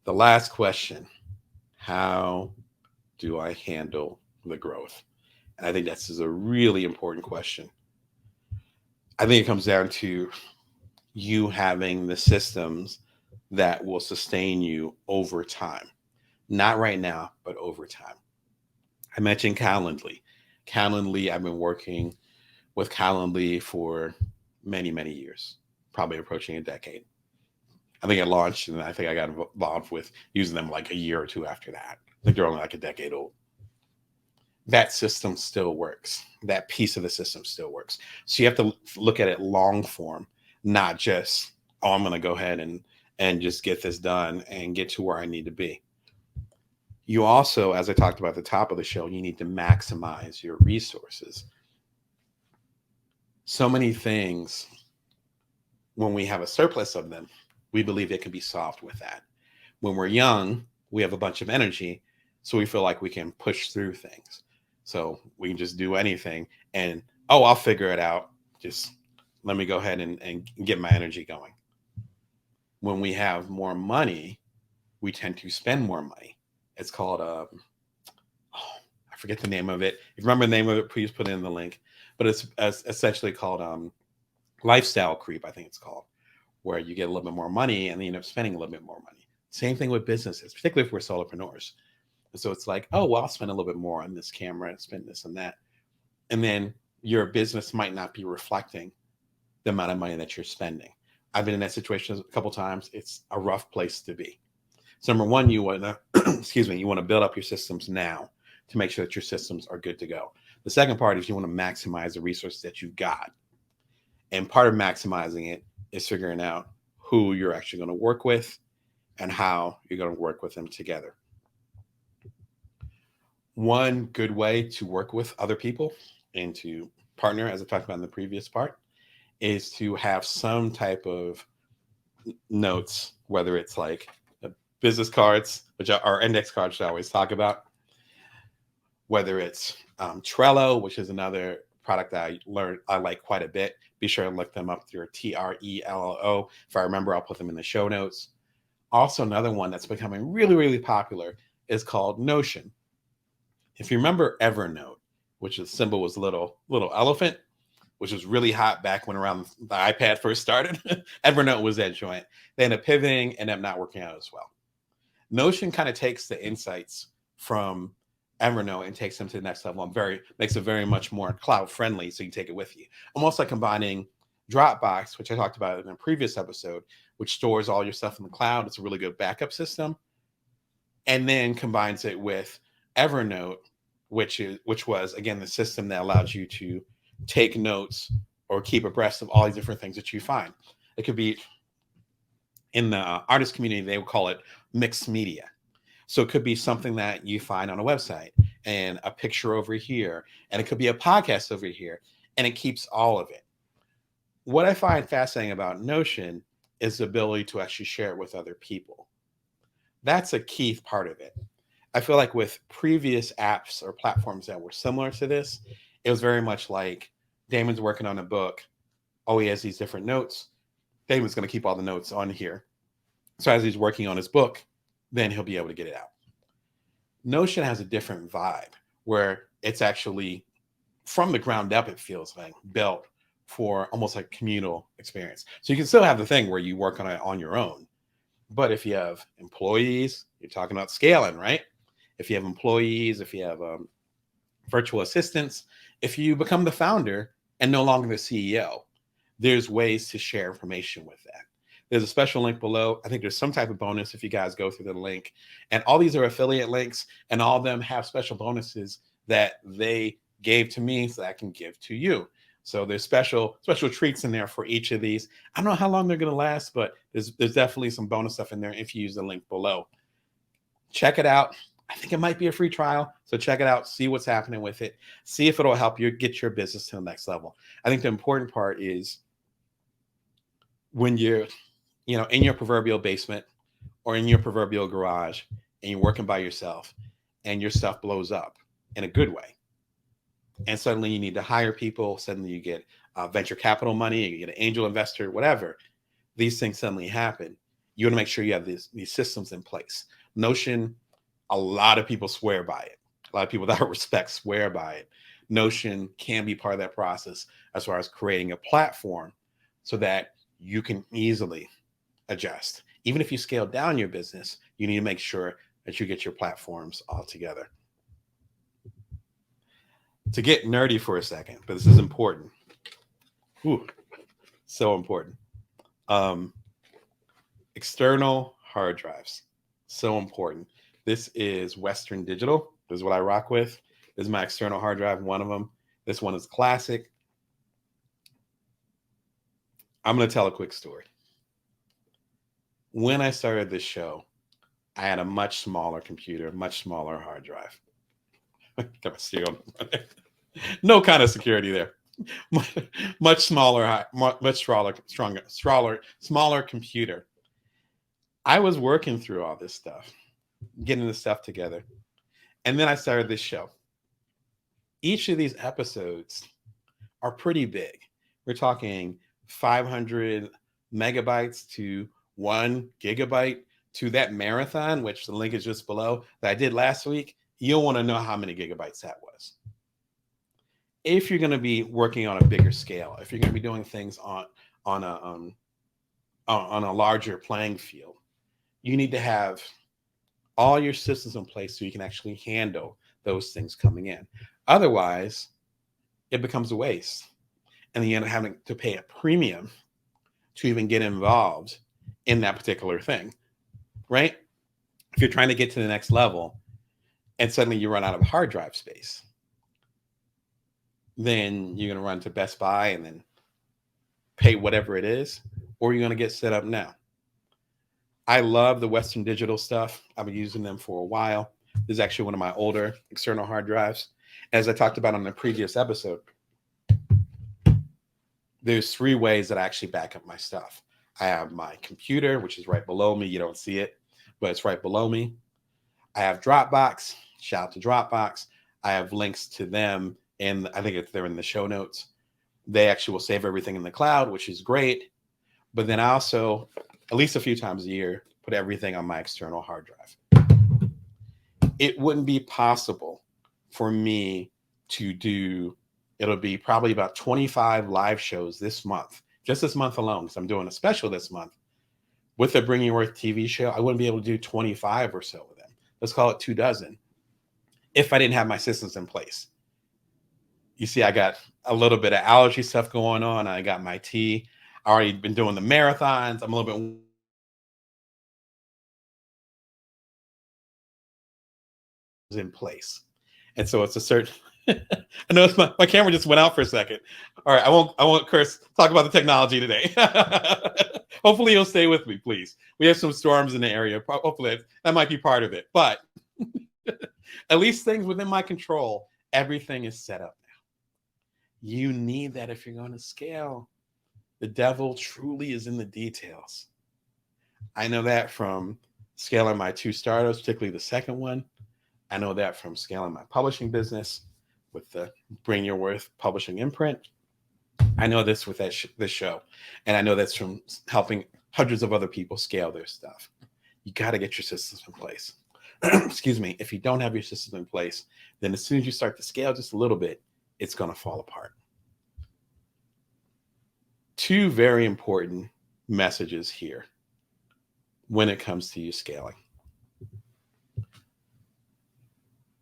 The last question: how do I handle the growth? And I think this is a really important question. I think it comes down to you having the systems that will sustain you over time. Not right now, but over time. I mentioned Calendly. Calendly, I've been working with Calendly for many, many years, probably approaching a decade. I think I launched and I think I got involved with using them like a year or two after that. I think they're only like a decade old. That system still works. That piece of the system still works. So you have to look at it long form, not just, oh, I'm going to go ahead and just get this done and get to where I need to be. You also, as I talked about at the top of the show, you need to maximize your resources. So many things, when we have a surplus of them, we believe it can be solved with that. When we're young, we have a bunch of energy, so we feel like we can push through things. So we can just do anything and, oh, I'll figure it out. Just let me go ahead and get my energy going. When we have more money, we tend to spend more money. It's called, I forget the name of it. If you remember the name of it, please put it in the link. But it's essentially called lifestyle creep, I think it's called, where you get a little bit more money and then you end up spending a little bit more money. Same thing with businesses, particularly if we're solopreneurs. And so it's like, oh, well, I'll spend a little bit more on this camera and spend this and that. And then your business might not be reflecting the amount of money that you're spending. I've been in that situation a couple of times. It's a rough place to be. So number one, you want to, excuse me, you want to build up your systems now to make sure that your systems are good to go. The second part is you want to maximize the resources that you've got. And part of maximizing it is figuring out who you're actually going to work with and how you're going to work with them together. One good way to work with other people and to partner, as I talked about in the previous part, is to have some type of notes, whether it's like business cards, which are index cards, which I always talk about, whether it's Trello, which is another product that I like quite a bit. Be sure to look them up through Trello. If I remember, I'll put them in the show notes. Also, another one that's becoming really, really popular is called Notion. If you remember Evernote, which the symbol was little elephant, which was really hot back when around the iPad first started, Evernote was that joint. They ended up pivoting and ended up not working out as well. Notion kind of takes the insights from Evernote and takes them to the next level and makes it very much more cloud friendly, so you take it with you. Almost like combining Dropbox, which I talked about in a previous episode, which stores all your stuff in the cloud. It's a really good backup system, and then combines it with Evernote, which was again the system that allows you to take notes or keep abreast of all these different things that you find. It could be in the artist community, they would call it mixed media. So it could be something that you find on a website and a picture over here, and it could be a podcast over here, and it keeps all of it. What I find fascinating about Notion is the ability to actually share it with other people. That's a key part of it. I feel like with previous apps or platforms that were similar to this, it was very much like Damon's working on a book. Oh, he has these different notes. Damon's going to keep all the notes on here. So as he's working on his book, then he'll be able to get it out. Notion has a different vibe where it's actually from the ground up, it feels like built for almost like communal experience. So you can still have the thing where you work on it on your own. But if you have employees, you're talking about scaling, right? If you have employees, if you have virtual assistants, if you become the founder and no longer the CEO, there's ways to share information with that. There's a special link below. I think there's some type of bonus if you guys go through the link. And all these are affiliate links, and all of them have special bonuses that they gave to me so that I can give to you. So there's special treats in there for each of these. I don't know how long they're going to last, but there's definitely some bonus stuff in there if you use the link below. Check it out. I think it might be a free trial. So check it out, see what's happening with it, see if it'll help you get your business to the next level. I think the important part is when you're, in your proverbial basement or in your proverbial garage and you're working by yourself and your stuff blows up in a good way. And suddenly you need to hire people. Suddenly you get venture capital money, you get an angel investor, whatever. These things suddenly happen. you want to make sure you have these systems in place. Notion, a lot of people swear by it. A lot of people that I respect swear by it. Notion can be part of that process as far as creating a platform so that you can easily adjust. Even if you scale down your business, you need to make sure that you get your platforms all together. To get nerdy for a second, but this is important. Ooh, so important. External hard drives, so important. This is Western Digital. This is what I rock with. This is my external hard drive, one of them. This one is classic. I'm going to tell a quick story. When I started this show, I had a much smaller computer, much smaller hard drive. Got my serial number. No kind of security there. Much smaller, much smaller computer. I was working through all this stuff, getting the stuff together. And then I started this show. Each of these episodes are pretty big. We're talking 500 megabytes to 1 gigabyte to that marathon, which the link is just below, that I did last week. You'll want to know how many gigabytes that was. If you're going to be working on a bigger scale, if you're going to be doing things on a larger playing field, you need to have all your systems in place so you can actually handle those things coming in. Otherwise, it becomes a waste. And then you end up having to pay a premium to even get involved in that particular thing, right? If you're trying to get to the next level and suddenly you run out of hard drive space, then you're going to run to Best Buy and then pay whatever it is, or you're going to get set up now. I love the Western Digital stuff. I've been using them for a while. This is actually one of my older external hard drives. As I talked about on the previous episode, there's 3 ways that I actually back up my stuff. I have my computer, which is right below me. You don't see it, but it's right below me. I have Dropbox. Shout out to Dropbox. I have links to them, and I think they're in the show notes. They actually will save everything in the cloud, which is great. But then I also, at least a few times a year, put everything on my external hard drive. It wouldn't be possible for me to do, it'll be probably about 25 live shows this month, just this month alone, because I'm doing a special this month. With the Bring Your Worth TV show, I wouldn't be able to do 25 or so of them. Let's call it 24, if I didn't have my systems in place. You see, I got a little bit of allergy stuff going on. I got my tea. I already been doing the marathons. I'm a little bit in place. And so it's a certain, I know my camera just went out for a second. All right, I won't curse, talk about the technology today. Hopefully you'll stay with me, please. We have some storms in the area. Hopefully that might be part of it. But at least things within my control, everything is set up now. You need that if you're going to scale. The devil truly is in the details. I know that from scaling my 2 startups, particularly the second one. I know that from scaling my publishing business with the Bring Your Worth publishing imprint. I know this with this show. And I know that's from helping hundreds of other people scale their stuff. You got to get your systems in place. Excuse me. If you don't have your systems in place, then as soon as you start to scale just a little bit, it's going to fall apart. 2 very important messages here when it comes to you scaling.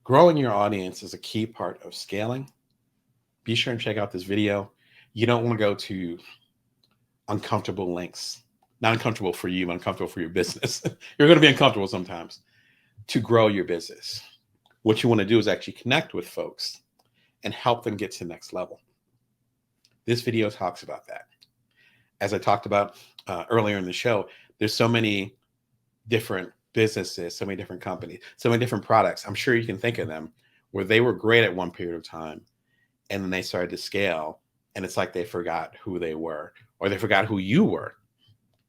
Growing your audience is a key part of scaling. Be sure and check out this video. You don't want to go to uncomfortable links. Not uncomfortable for you, but uncomfortable for your business. You're going to be uncomfortable sometimes to grow your business. What you want to do is actually connect with folks and help them get to the next level. This video talks about that. As I talked about earlier in the show, there's so many different businesses, so many different companies, so many different products. I'm sure you can think of them where they were great at one period of time and then they started to scale and it's like they forgot who they were or they forgot who you were.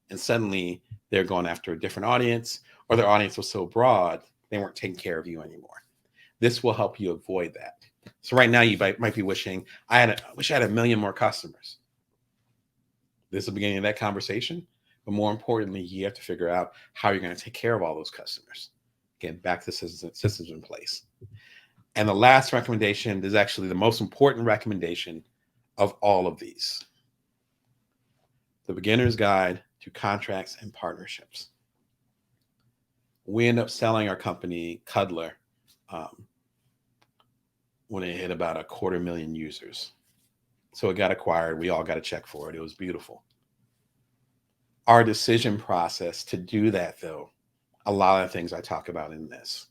And suddenly they're going after a different audience or their audience was so broad, they weren't taking care of you anymore. This will help you avoid that. So right now you might be wishing, I wish I had 1 million more customers. This is the beginning of that conversation. But more importantly, you have to figure out how you're going to take care of all those customers. Again, back to systems in place. And the last recommendation is actually the most important recommendation of all of these: the beginner's guide to contracts and partnerships. We end up selling our company, Cuddler, um, when it hit about 250,000 users. So it got acquired. We all got a check for it. It was beautiful. Our decision process to do that, though, a lot of things I talk about in this: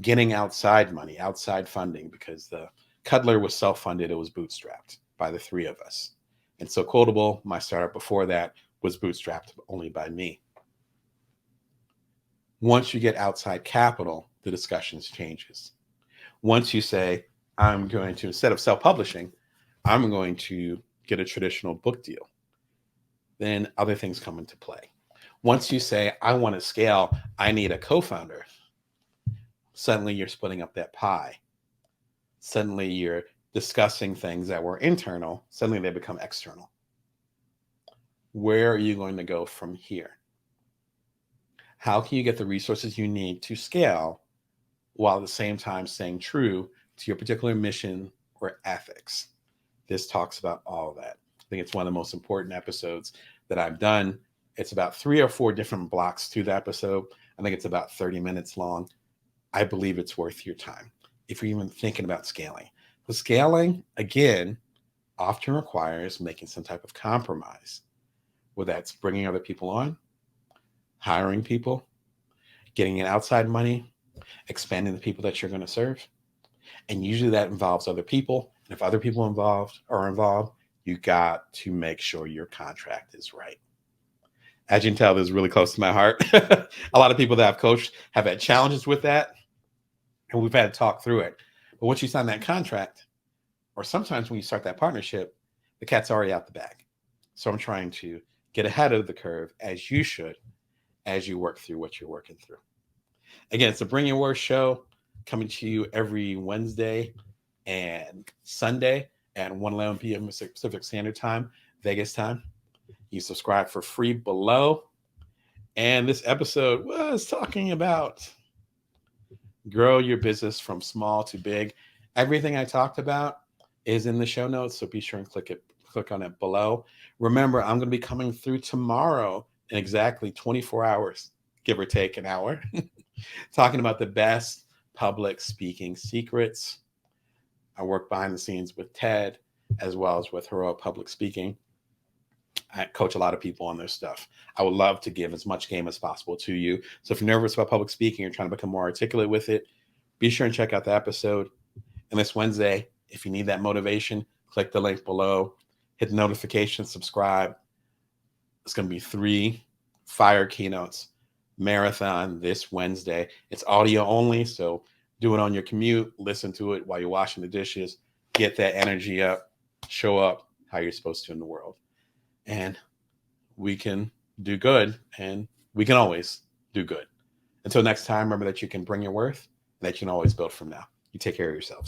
getting outside money, outside funding, because the Cuddler was self-funded. It was bootstrapped by the three of us. And so Quotable, my startup before that, was bootstrapped only by me. Once you get outside capital, the discussions changes. Once you say, I'm going to, instead of self-publishing, I'm going to get a traditional book deal, then other things come into play. Once you say, I want to scale, I need a co-founder, suddenly you're splitting up that pie. Suddenly you're discussing things that were internal, suddenly they become external. Where are you going to go from here? How can you get the resources you need to scale while at the same time staying true to your particular mission or ethics? This talks about all of that. I think it's one of the most important episodes that I've done. It's about 3 or 4 different blocks to the episode. I think it's about 30 minutes long. I believe it's worth your time if you're even thinking about scaling. The scaling, again, often requires making some type of compromise, whether that's bringing other people on, hiring people, getting in outside money, expanding the people that you're going to serve. And usually that involves other people. And if other people are involved, you got to make sure your contract is right. As you can tell, this is really close to my heart. A lot of people that I've coached have had challenges with that, and we've had to talk through it. But once you sign that contract, or sometimes when you start that partnership, the cat's already out the bag. So I'm trying to get ahead of the curve, as you should, as you work through what you're working through. Again, it's a Bring Your Worst show, coming to you every Wednesday and Sunday at 1:11 p.m. Pacific Standard Time, Vegas time. You subscribe for free below. And this episode was talking about grow your business from small to big. Everything I talked about is in the show notes, so be sure and click on it below. Remember, I'm going to be coming through tomorrow in exactly 24 hours, give or take an hour, talking about the best public speaking secrets. I work behind the scenes with TED as well as with Heroic Public Speaking. I coach a lot of people on their stuff. I would love to give as much game as possible to you. So if you're nervous about public speaking, you're trying to become more articulate with it, be sure and check out the episode. And this Wednesday, if you need that motivation, click the link below, hit the notification, subscribe. It's going to be 3 fire keynotes marathon this Wednesday. It's audio only, so do it on your commute, listen to it while you're washing the dishes, get that energy up, show up how you're supposed to in the world. And we can do good, and we can always do good. Until next time, remember that you can bring your worth, and that you can always build from now. You take care of yourselves.